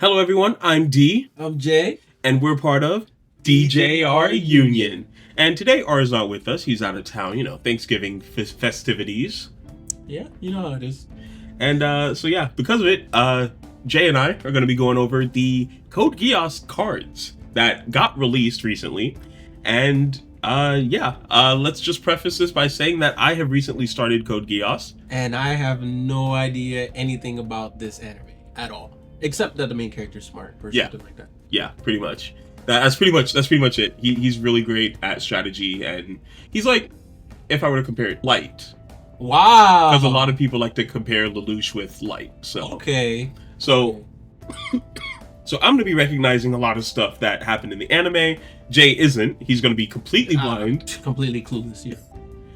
Hello everyone, I'm D. I'm Jay. And we're part of DJR Union. And today R is not with us, he's out of town, Thanksgiving festivities. Yeah, you know how it is. And because of it, Jay and I are going to be going over the Code Geass cards that got released recently. And let's just preface this by saying that I have recently started Code Geass. And I have no idea anything about this anime at all. Except that the main character's smart or something like that. Yeah, pretty much. That's pretty much it. He's really great at strategy, and he's like, if I were to compare it, Light. Wow. Because a lot of people like to compare Lelouch with Light. So okay. So I'm gonna be recognizing a lot of stuff that happened in the anime. Jay isn't. He's gonna be completely blind. Completely clueless, yeah.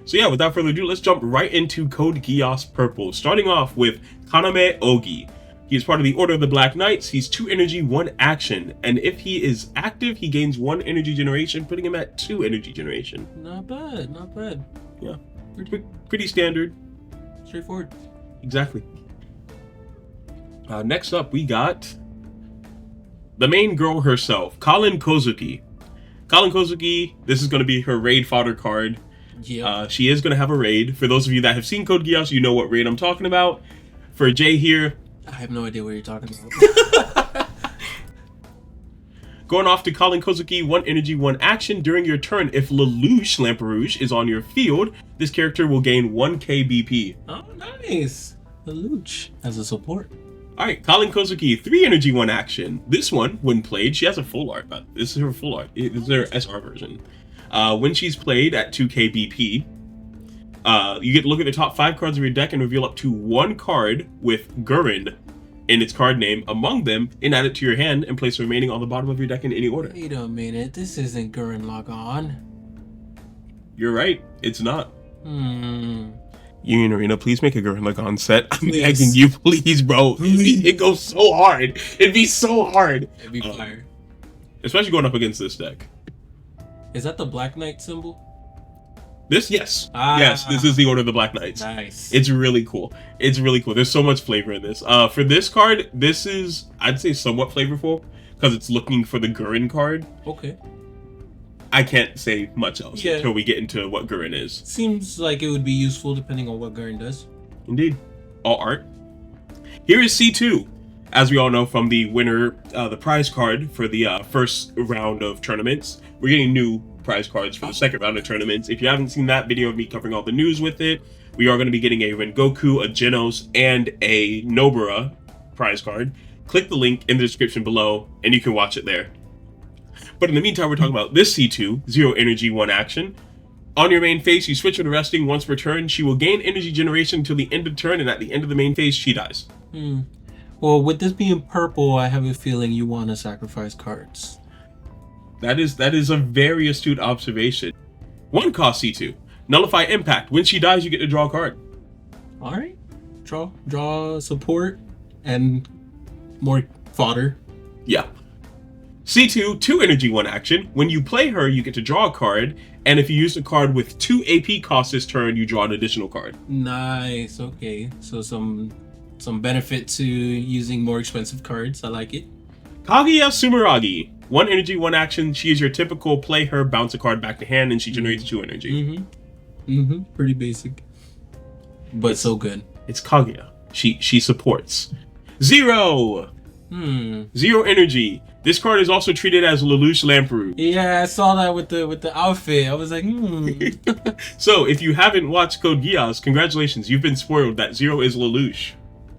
So yeah, without further ado, let's jump right into Code Geass Purple. Starting off with Kaname Ogi. He is part of the Order of the Black Knights. He's 2 energy, 1 action. And if he is active, he gains 1 energy generation, putting him at 2 energy generation. Not bad, not bad. Yeah, pretty standard. Straightforward. Exactly. Next up, we got the main girl herself, Kallen Kozuki. Kallen Kozuki, this is going to be her raid fodder card. Yeah. She is going to have a raid. For those of you that have seen Code Geass, you know what raid I'm talking about. For Jay here, I have no idea what you're talking about. Going off to Kallen Kozuki, 1 energy, 1 action. During your turn, if Lelouch Lamperouge is on your field, this character will gain 1k BP. Oh, nice. Lelouch as a support. Alright, Kallen Kozuki, 3 energy, 1 action. This one, when played, she has a full art, but this is her full art. This is her SR version. When she's played at 2k BP, you get to look at the top 5 cards of your deck and reveal up to 1 card with Guren in its card name among them, and add it to your hand and place the remaining on the bottom of your deck in any order. Wait a minute, this isn't Guren Lagann. You're right, it's not. Union Arena, please make a Guren Lagann set. I'm begging you, please, bro. It goes so hard. It'd be so hard. It'd be fire. Especially going up against this deck. Is that the Black Knight symbol? This, yes. Yes, this is the Order of the Black Knights. Nice. It's really cool. It's really cool. There's so much flavor in this. For this card, this is, I'd say, somewhat flavorful because it's looking for the Guren card. Okay. I can't say much else until we get into what Guren is. Seems like it would be useful depending on what Guren does. Indeed. All art. Here is C2. As we all know from the winner, the prize card for the first round of tournaments. We're getting new prize cards for the second round of tournaments. If you haven't seen that video of me covering all the news with it, we are going to be getting a Rengoku, a Genos, and a Nobara prize card. Click the link in the description below, and you can watch it there. But in the meantime, we're talking about this C2, 0 energy, 1 action. On your main phase, you switch her to resting once per turn. She will gain energy generation until the end of turn, and at the end of the main phase, she dies. Well, with this being purple, I have a feeling you want to sacrifice cards. That is a very astute observation. 1 cost C2. Nullify impact. When she dies, you get to draw a card. Alright. Draw support and more fodder. Yeah. C2, 2 energy, 1 action. When you play her, you get to draw a card, and if you use the card with 2 AP costs this turn, you draw an additional card. Nice, okay. So some benefit to using more expensive cards. I like it. Kaguya Sumeragi. 1 energy, 1 action. She is your typical play her, bounce a card back to hand, and she generates 2 energy. Pretty basic. But so good. It's Kaguya. She supports. 0! 0 energy. This card is also treated as Lelouch Lamperouge. Yeah, I saw that with the outfit. I was like, So, if you haven't watched Code Geass, congratulations. You've been spoiled that 0 is Lelouch.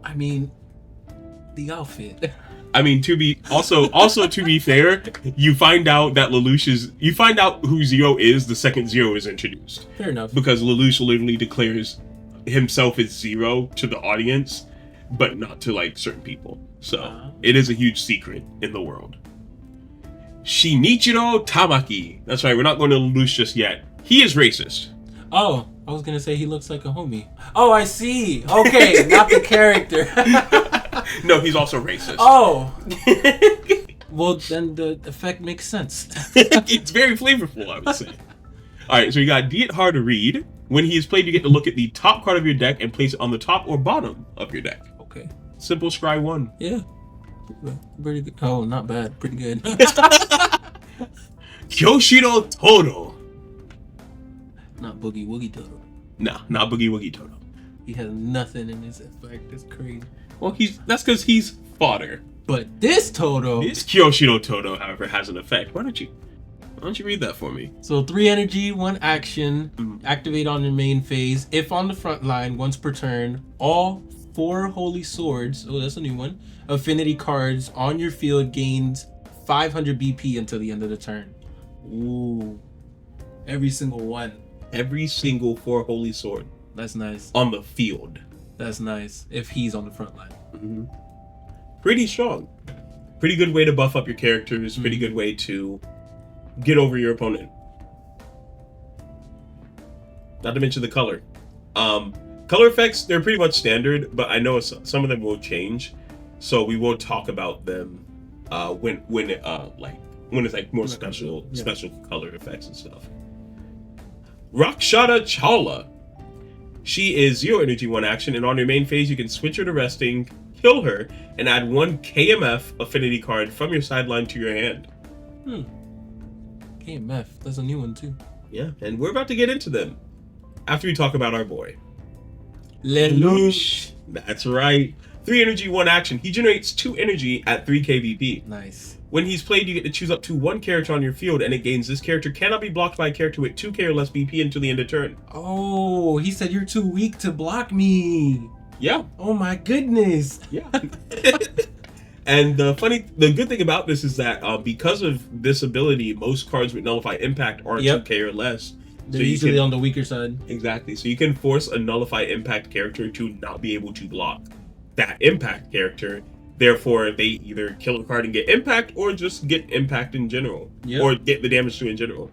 I mean, the outfit. I mean, to be fair, you find out that you find out who 0 is the second 0 is introduced. Fair enough. Because Lelouch literally declares himself as 0 to the audience, but not to like certain people. So it is a huge secret in the world. Shinichiro Tamaki. That's right, we're not going to Lelouch just yet. He is racist. Oh, I was gonna say he looks like a homie. Oh, I see. Okay, not the character. No, he's also racist. Oh. Well, then the effect makes sense. It's very flavorful, I would say. Alright, so you got D it hard to read. When he is played, you get to look at the top card of your deck and place it on the top or bottom of your deck. Okay. Simple scry 1. Yeah. Pretty good. Oh, not bad. Pretty good. Kyoshiro Todo. Not Boogie Woogie Toto. Nah, not Boogie Woogie Todo. He has nothing in his effect. That's crazy. Well, that's because he's fodder. But this Toto. This Kyoshiro Todo, however, has an effect. Why don't you read that for me? So 3 energy, 1 action. Activate on your main phase. If on the front line, once per turn, all 4 holy swords. Oh, that's a new one. Affinity cards on your field gains 500 BP until the end of the turn. Ooh. Every single one. Every single 4 holy sword. That's nice. On the field. That's nice. If he's on the front line. Mm-hmm. Pretty strong. Pretty good way to buff up your characters. Pretty good way to get over your opponent. Not to mention the color. Color effects, they're pretty much standard, but I know some of them will change. So we will talk about them when it's like more special color effects and stuff. Rakshata Chala. She is 0 energy, 1 action, and on your main phase you can switch her to resting, kill her, and add 1 KMF affinity card from your sideline to your hand. KMF, that's a new one too. Yeah, and we're about to get into them after we talk about our boy. Lelouch. That's right. 3 energy, 1 action. He generates 2 energy at 3 KVP. Nice. When he's played, you get to choose up to 1 character on your field, and it gains this character cannot be blocked by a character with 2K or less BP until the end of turn. Oh, he said you're too weak to block me. Yeah. Oh my goodness. Yeah. And the good thing about this is that because of this ability, most cards with Nullify Impact are 2K or less. They're usually on the weaker side. Exactly. So you can force a Nullify Impact character to not be able to block that Impact character. Therefore, they either kill a card and get Impact, or just get Impact in general. Yep. Or get the damage to in general.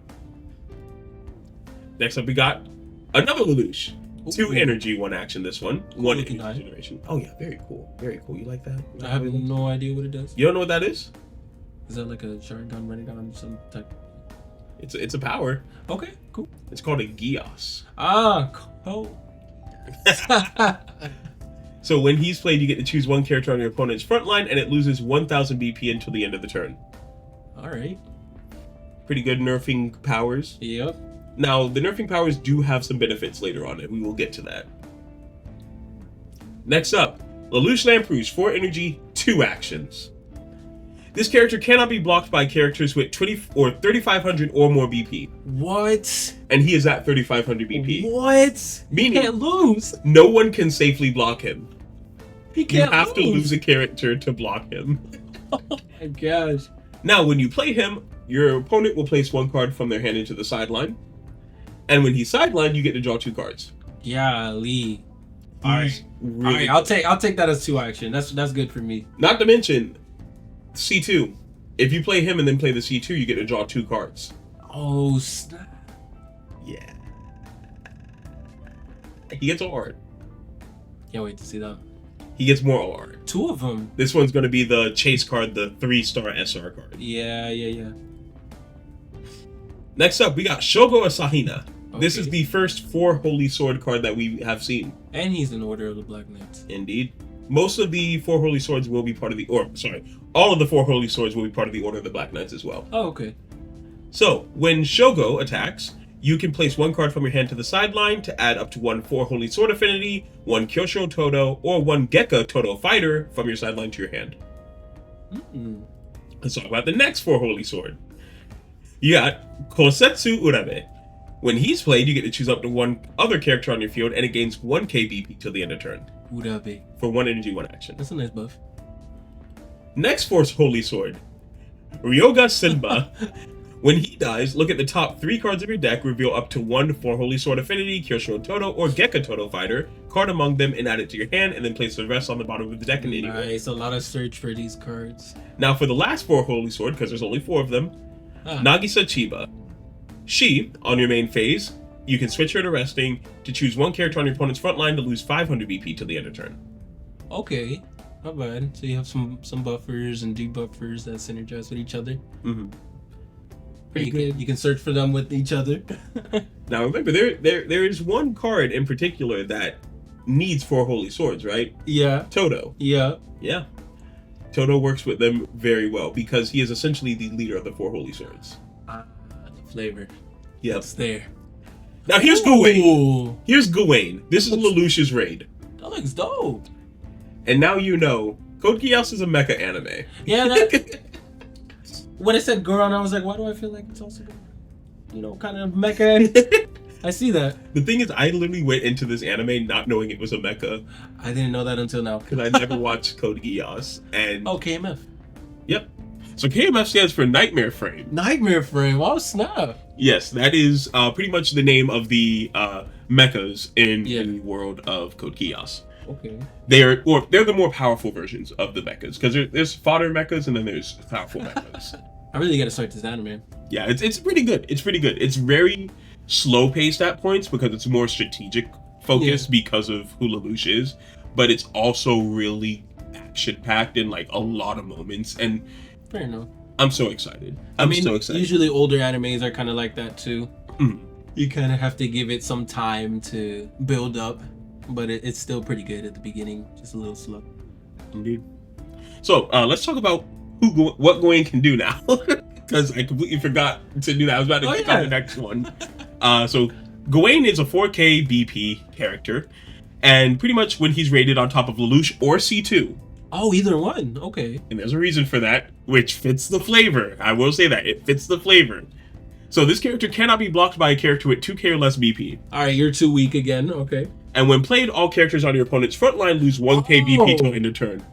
Next up, we got another Lelouch. 2 energy, 1 action this one. 1 energy generation. Oh yeah, very cool. Very cool. You like that? I have no idea what it does. You don't know what that is? Is that like a Sharingan, Rinnegan, some type? It's a power. Okay, cool. It's called a Geass. Ah, cool. So when he's played, you get to choose 1 character on your opponent's front line, and it loses 1,000 BP until the end of the turn. Alright. Pretty good nerfing powers. Yep. Now, the nerfing powers do have some benefits later on, and we will get to that. Next up, Lelouch Lamperouge, 4 energy, 2 actions. This character cannot be blocked by characters with 20 or 3,500 or more BP. What? And he is at 3,500 BP. What? Meaning, he can't lose. No one can safely block him. He can't You have to lose a character to block him. Oh my gosh. Now, when you play him, your opponent will place 1 card from their hand into the sideline. And when he's sidelined, you get to draw 2 cards. Yeah, Lee. Alright. Really I'll take that as 2 action. That's good for me. Not to mention C2. If you play him and then play the C2, you get to draw 2 cards. Oh snap. Yeah. He gets all art. Can't wait to see that. He gets more all art. 2 of them. This one's going to be the chase card, the 3-star SR card. Yeah. Next up, we got Shogo Asahina. Okay. This is the first 4 Holy Sword card that we have seen. And he's in Order of the Black Knights. Indeed. Most of the 4 Holy Swords will be part of all of the 4 Holy Swords will be part of the Order of the Black Knights as well. Oh, okay. So, when Shogo attacks, you can place 1 card from your hand to the sideline to add up to 1 4 Holy Sword affinity, 1 Kyosho Todo, or 1 Gekka Todo fighter from your sideline to your hand. Let's talk about the next 4 Holy Sword. You got Kosetsu Urabe. When he's played, you get to choose up to 1 other character on your field, and it gains 1 KBP till the end of turn. Urabe. For 1 energy, 1 action. That's a nice buff. Next 4 Holy Sword. Ryoga Senba. When he dies, look at the top 3 cards of your deck, reveal up to 1 4 Holy Sword affinity, Kyosho Todo, or Gekka Todo fighter card among them and add it to your hand, and then place the rest on the bottom of the deck in any order. Nice, a lot of search for these cards. Now for the last 4 Holy Sword, because there's only 4 of them, Nagisa Chiba. She, on your main phase, you can switch her to resting to choose 1 character on your opponent's front line to lose 500 BP till the end of turn. Okay, not bad. So you have some buffers and debuffers that synergize with each other. Mm-hmm. Pretty good. You can search for them with each other. Now remember, there is 1 card in particular that needs 4 Holy Swords, right? Yeah. Todo. Yeah. Yeah. Toto works with them very well because he is essentially the leader of the Four Holy Swords. The flavor. Yep. It's there. Now here's Gawain. Ooh, Here's Gawain. This is Lelouch's raid. that looks dope. And now you know, Code Geass is a mecha anime. Yeah, that, when it said Guren, I was like, why do I feel like it's also, kind of mecha? I see that. The thing is, I literally went into this anime not knowing it was a mecha I didn't know that until now. because I never watched Code Geass. And Oh, KMF. yep. So KMF stands for Nightmare Frame. Nightmare Frame. Oh, snap. Yes, that is pretty much the name of the mechas in Yeah. the world of Code Geass. Okay. They're the more powerful versions of the mechas because there's fodder mechas and then there's powerful mechas. I really gotta start this anime. Yeah, it's pretty good. It's pretty good. It's very slow paced at points because it's more strategic focused because of who Lelouch is, but it's also really action packed in like a lot of moments, and Fair enough. I'm so excited. So excited. Usually older animes are kind of like that too. Mhm. You kind of have to give it some time to build up, but it's still pretty good at the beginning. Just a little slow. Indeed. So let's talk about what Gawain can do now, because I completely forgot to do that. I was about to pick on the next one. So Gawain is a 4K BP character, and pretty much when he's rated on top of Lelouch or C2, Oh, either one. Okay. and there's a reason for that, which fits the flavor. I will say that it fits the flavor. So this character cannot be blocked by a character with 2K or less BP. All right, you're too weak again. Okay. And when played, all characters on your opponent's front line lose 1K BP till end of turn.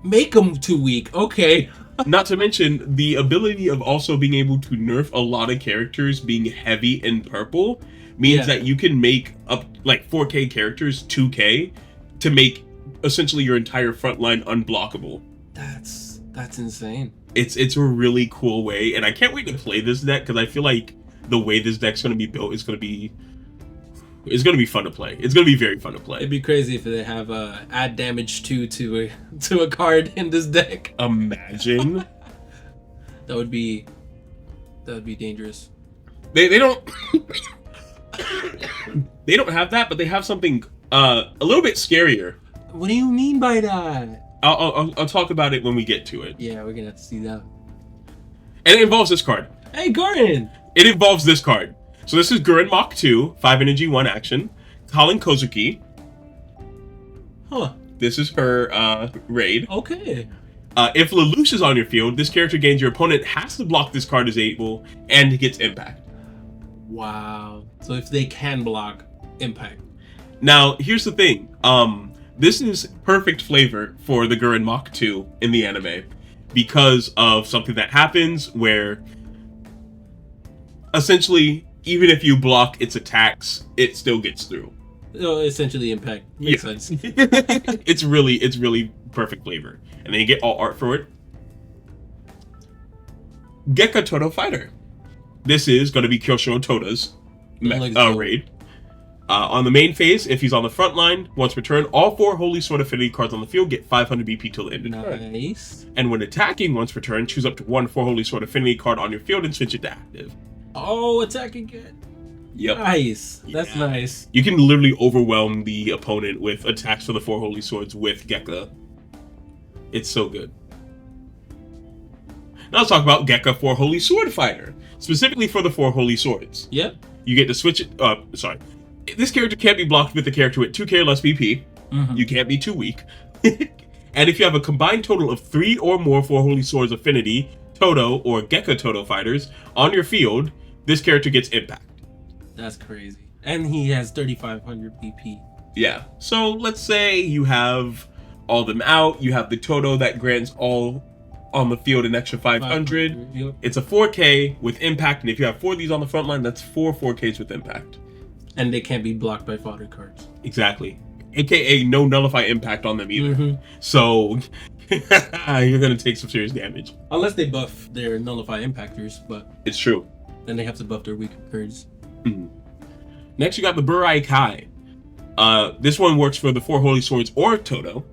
Make them too weak. Okay. Not to mention the ability of also being able to nerf a lot of characters being heavy in purple means that you can make up like 4K characters 2K to make essentially your entire front line unblockable. That's insane. It's a really cool way, and I can't wait to play this deck because I feel like the way this deck's going to be built is going to be fun to play. It's going to be very fun to play. It'd be crazy if they have add damage 2 to a card in this deck. Imagine. That would be dangerous. They don't they don't have that, but they have something a little bit scarier. What do you mean by that? I'll talk about it when we get to it. Yeah, we're gonna have to see that. And it involves this card. Hey, Guren! It involves this card. So this is Guren Mach 2, 5 energy, 1 action. Kallen Kozuki. Huh. This is her raid. Okay. If Lelouch is on your field, this character gains your opponent has to block this card as able and gets impact. Wow. So if they can block, impact. Now, here's the thing. This is perfect flavor for the Guren Mach 2 in the anime because of something that happens where essentially, even if you block its attacks, it still gets through. So essentially impact. Makes sense. It's really perfect flavor. And then you get all art for it. Gekka Toto Fighter. This is going to be Kyosho Toda's raid. On the main phase, if he's on the front line, once per turn, all 4 Holy Sword Affinity cards on the field get 500 BP till the end of turn. Nice. And when attacking once per turn, choose up to 1 4 Holy Sword Affinity card on your field and switch it to active. Oh, attack again. Yep. Nice. That's nice. You can literally overwhelm the opponent with attacks for the 4 Holy Swords with Gekka. It's so good. Now let's talk about Gekka 4 Holy Sword Fighter. Specifically for the 4 Holy Swords. Yep. You get to switch it. Sorry. This character can't be blocked with a character with 2K or less BP. Mm-hmm. You can't be too weak. And if you have a combined total of 3 or more 4 Holy Swords Affinity, Toto, or Gekka Toto fighters on your field, this character gets impact. That's crazy. And he has 3,500 BP. Yeah. So let's say you have all them out. You have the Toto that grants all on the field an extra 500. Yep. It's a 4K with impact, and if you have 4 of these on the front line, that's 4 4Ks with impact. And they can't be blocked by fodder cards. Exactly. AKA no nullify impact on them either. Mm-hmm. So you're gonna take some serious damage. Unless they buff their nullify impactors, but It's true. then they have to buff their weaker cards. Mhm. Next, you got the Burai Kai. This one works for the 4 Holy Swords or Toto.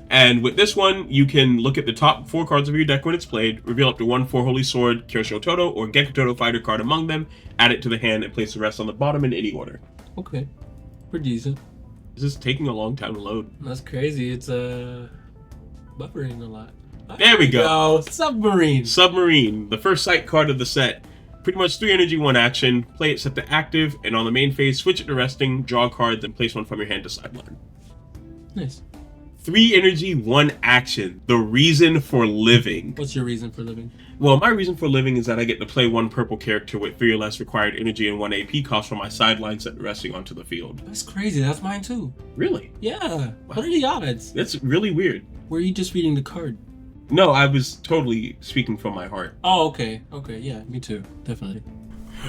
And with this one, you can look at the top 4 cards of your deck when it's played, reveal up to 1 4 Holy Sword, Kyosho Toto, or Gekka Toto fighter card among them, add it to the hand, and place the rest on the bottom in any order. Okay. Pretty decent. This is taking a long time to load. That's crazy. It's buffering a lot. There we go. Submarine. Submarine, the first sight card of the set. Pretty much 3 energy, 1 action. Play it set to active, and on the main phase, switch it to resting, draw a card, then place one from your hand to sideline. Nice. 3 energy, 1 action. The reason for living. What's your reason for living? Well, my reason for living is that I get to play 1 purple character with 3 or less required energy and 1 AP cost from my sideline set resting onto the field. That's crazy. That's mine too. Really? Yeah. Wow. What are the odds? That's really weird. Were you just reading the card? No, I was totally speaking from my heart. Oh, okay. Okay, yeah, me too. Definitely.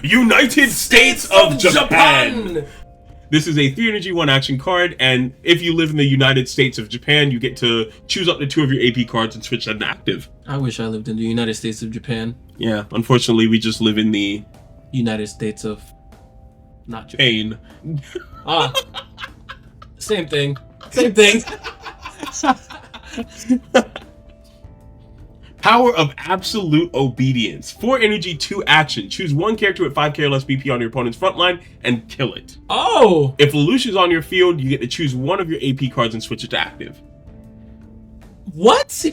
United States of Japan! This is a 3 energy, 1 action card, and if you live in the United States of Japan, you get to choose up to 2 of your AP cards and switch them to active. I wish I lived in the United States of Japan. Yeah, unfortunately, we just live in the United States of... not Japan. Pain. Same thing. Same thing. Power of Absolute Obedience. 4 energy, 2 action. Choose 1 character with 5k or less BP on your opponent's front line and kill it. Oh! If Lelouch is on your field, you get to choose 1 of your AP cards and switch it to active. What?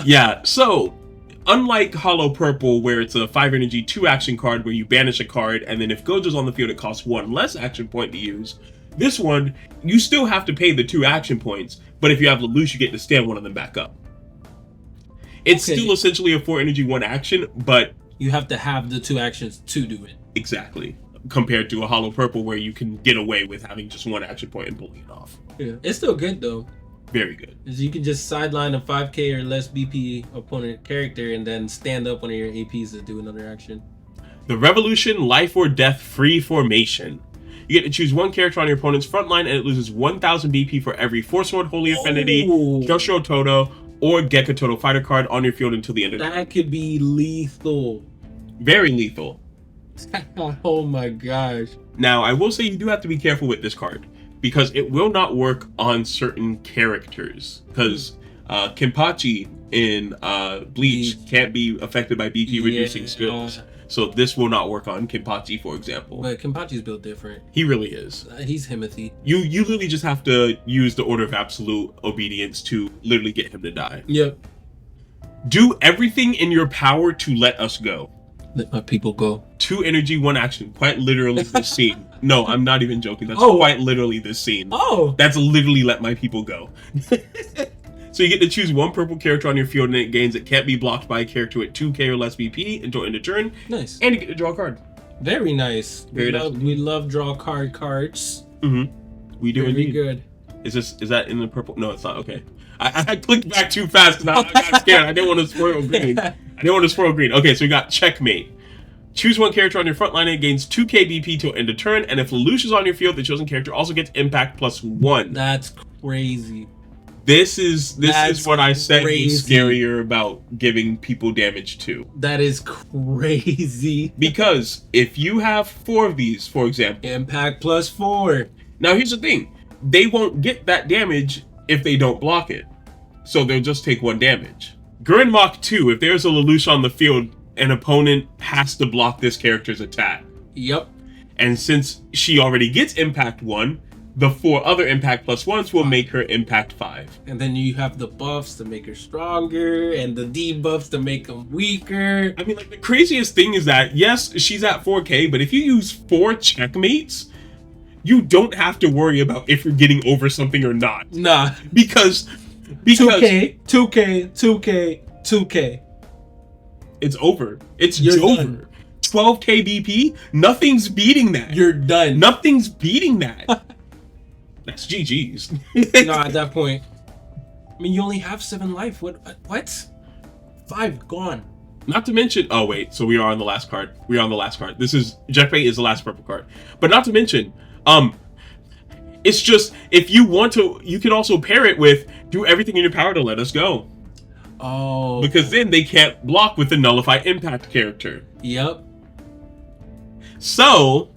Yeah, so unlike Hollow Purple, where it's a 5 energy, 2 action card where you banish a card, and then if Gojo's on the field, it costs 1 less action point to use. This one, you still have to pay the 2 action points, but if you have Lelouch, you get to stand one of them back up. It's still essentially a 4 energy, 1 action, but you have to have the 2 actions to do it. Exactly. Compared to a Hollow Purple where you can get away with having just 1 action point and pulling it off. Yeah, it's still good though. Very good. Because you can just sideline a 5k or less BP opponent character and then stand up one of your APs to do another action. The Revolution Life or Death Free Formation. You get to choose 1 character on your opponent's front line and it loses 1000 BP for every 4-sword Holy Affinity, Kyoshiro Todo, or Gekka Todo fighter card on your field until the end of the game. That could be lethal. Very lethal. Oh my gosh. Now, I will say you do have to be careful with this card because it will not work on certain characters. Because Kenpachi in Bleach can't be affected by BP reducing skills. So this will not work on Kenpachi, for example. But Kenpachi's built different. He really is. He's Himothy. You literally just have to use the Order of Absolute Obedience to literally get him to die. Yep. Do everything in your power to let us go. Let my people go. 2 energy, 1 action. Quite literally this scene. No, I'm not even joking. That's quite literally this scene. Oh. That's literally let my people go. So you get to choose 1 purple character on your field and it gains it can't be blocked by a character with 2k or less BP until end of turn. Nice. And you get to draw a card. Very nice. Very nice. We love draw cards. Mm-hmm. We do Very indeed. good. Is that in the purple? No, it's not. Okay. I clicked back too fast and I got scared. I didn't want to spoil green. Okay, so we got Checkmate. Choose 1 character on your front line and it gains 2k BP till end of turn. And if Lelouch is on your field, the chosen character also gets impact +1. That's crazy. This is what I said was scarier about giving people damage to. That is crazy. Because if you have 4 of these, for example, impact +4. Now here's the thing. They won't get that damage if they don't block it. So they'll just take 1 damage. Guren Mach 2, if there's a Lelouch on the field, an opponent has to block this character's attack. Yep. And since she already gets impact 1, the 4 other impact +1s will make her impact 5. And then you have the buffs to make her stronger and the debuffs to make them weaker. I mean, like, the craziest thing is that, yes, she's at 4k, but if you use 4 checkmates, you don't have to worry about if you're getting over something or not. Nah. Because 2k, 2k, 2k, 2k. It's over. It's You're over. done. 12k BP? Nothing's beating that. You're done. Nothing's beating that. That's GG's. Nah, at that point. I mean, you only have 7 life. What? 5 gone. Not to mention, oh wait, so we are on the last card. We are on the last card. This is, Checkmate is the last purple card. But not to mention, it's just, if you want to, you can also pair it with, do everything in your power to let us go. Oh. Because then they can't block with the Nullify Impact character. Yep. So.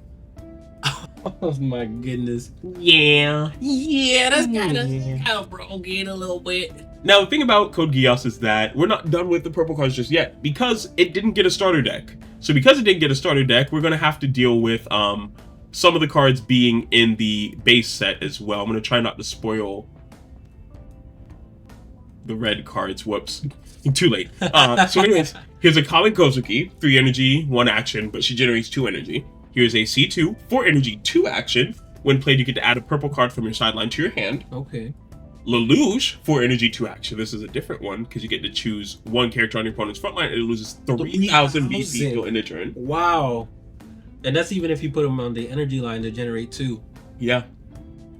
Oh my goodness. Yeah. Yeah, that's kind of broken a little bit. Now, the thing about Code Geass is that we're not done with the purple cards just yet, because it didn't get a starter deck. So because it didn't get a starter deck, we're going to have to deal with some of the cards being in the base set as well. I'm going to try not to spoil the red cards. Whoops. Too late. So anyways, here's a Kallen Kozuki, 3 energy, 1 action, but she generates 2 energy. Here's a C2, 4 energy, 2 action. When played, you get to add a purple card from your sideline to your hand. Okay. Lelouch, 4 energy, 2 action. This is a different one because you get to choose one character on your opponent's front line and it loses 3,000 BP till end of turn. Wow. And that's even if you put them on the energy line to generate 2. Yeah.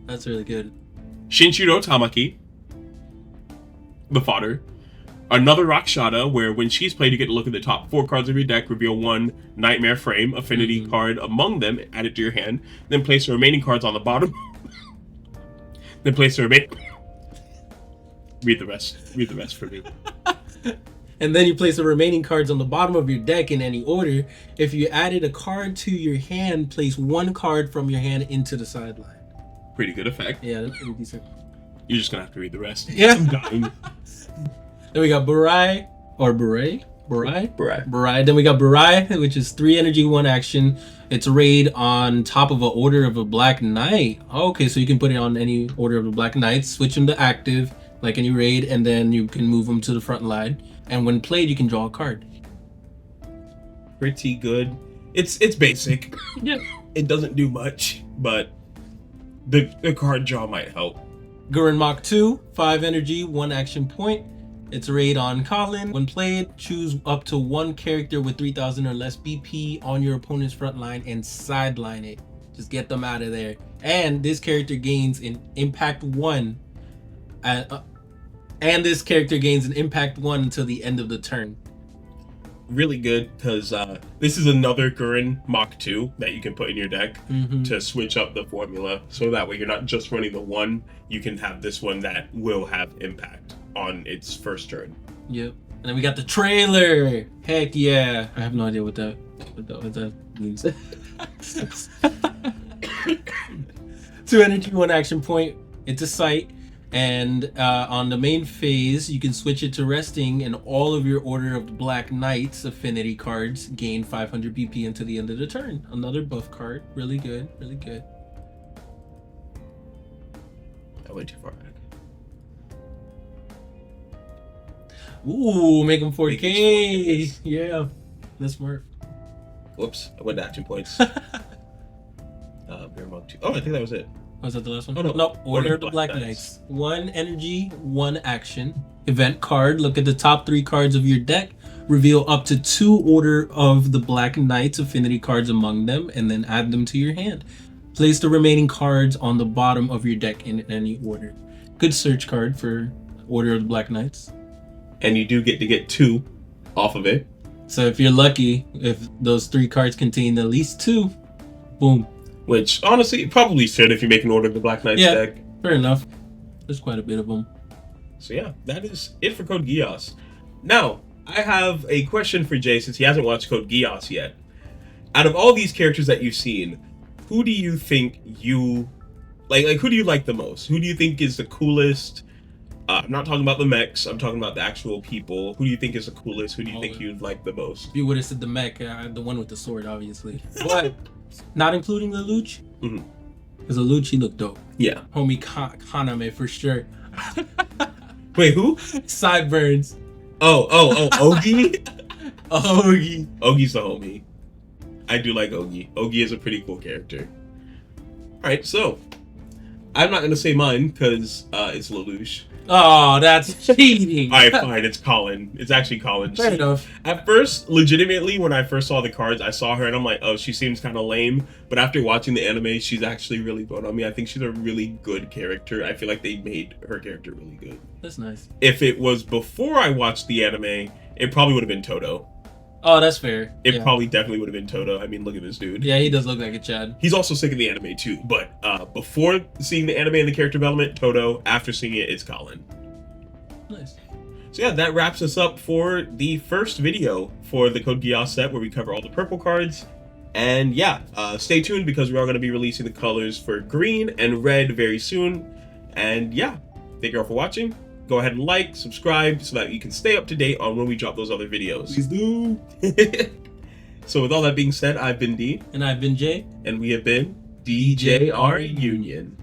That's really good. Shinshiro Tamaki, the fodder. Another Rakshata, where when she's played, you get to look at the top 4 cards of your deck, reveal 1 Nightmare Frame affinity card among them, add it to your hand, then place the remaining cards on the bottom. Then place the remaining... Read the rest for me. And then you place the remaining cards on the bottom of your deck in any order. If you added a card to your hand, place 1 card from your hand into the sideline. Pretty good effect. Yeah, that's pretty decent. You're just gonna have to read the rest. Yeah. I'm dying. Then we got Burai, or Burai? Burai. Then we got Burai, which is 3 energy, 1 action. It's a raid on top of an Order of a Black Knight. Okay, so you can put it on any Order of the Black Knights, switch them to active, like any raid, and then you can move them to the front line. And when played, you can draw a card. Pretty good. It's basic. Yeah. It doesn't do much, but the card draw might help. Guren Mach 2, 5 energy, 1 action point. It's a raid on Kallen. When played, choose up to 1 character with 3,000 or less BP on your opponent's front line and sideline it. Just get them out of there. And this character gains an impact 1. And this character gains an impact 1 until the end of the turn. Really good, because this is another Guren Mach 2 that you can put in your deck to switch up the formula. So that way you're not just running the one, you can have this one that will have impact on its first turn. Yep. And then we got the trailer. Heck yeah. I have no idea what that means. 2 energy, 1 action point. It's a sight. And on the main phase, you can switch it to resting, and all of your Order of the Black Knights affinity cards gain 500 BP until the end of the turn. Another buff card. Really good. Really good. I went too far back. Ooh, make them 4K. Yeah, that's smart. Whoops, I went to action points. Bear Monk 2. Oh, I think that was it. Was that the last one? Oh, no. No, Order of the Black Knights. 1 energy, 1 action. Event card. Look at the top 3 cards of your deck. Reveal up to 2 Order of the Black Knights affinity cards among them, and then add them to your hand. Place the remaining cards on the bottom of your deck in any order. Good search card for Order of the Black Knights. And you do get to get 2 off of it. So if you're lucky, if those 3 cards contain at least 2, boom. Which, honestly, it probably should if you make an Order of the Black Knights deck. Fair enough. There's quite a bit of them. So yeah, that is it for Code Geass. Now, I have a question for Jay, since he hasn't watched Code Geass yet. Out of all these characters that you've seen, who do you think you... Like who do you like the most? Who do you think is the coolest? I'm not talking about the mechs, I'm talking about the actual people. Who do you think is the coolest? Who do you think you'd like the most? If you would have said the mech, the one with the sword, obviously. But, not including Lelouch? Because Lelouch, he looked dope. Yeah. Homie Kaname, for sure. Wait, who? Sideburns. Oh, Ogi? Ogi. Ogi's the homie. I do like Ogi. Ogi is a pretty cool character. Alright, so I'm not going to say mine because it's Lelouch. Oh, that's cheating. Alright, fine, it's Kallen. It's actually Kallen. Fair enough. At first, legitimately, when I first saw the cards, I saw her and I'm like, oh, she seems kind of lame. But after watching the anime, she's actually really grown on me. I think she's a really good character. I feel like they made her character really good. That's nice. If it was before I watched the anime, it probably would have been Toto. Oh, that's fair. It probably definitely would have been Toto. I mean, look at this dude. Yeah, he does look like a Chad. He's also sick of the anime too. But before seeing the anime and the character development, Toto. After seeing it, it's Kallen. Nice. So yeah, that wraps us up for the first video for the Code Geass set, where we cover all the purple cards. And yeah, stay tuned because we are going to be releasing the colors for green and red very soon. And yeah, thank you all for watching. Go ahead and like, subscribe, so that you can stay up to date on when we drop those other videos. Please do. So with all that being said, I've been D. And I've been Jay. And we have been DJR Union.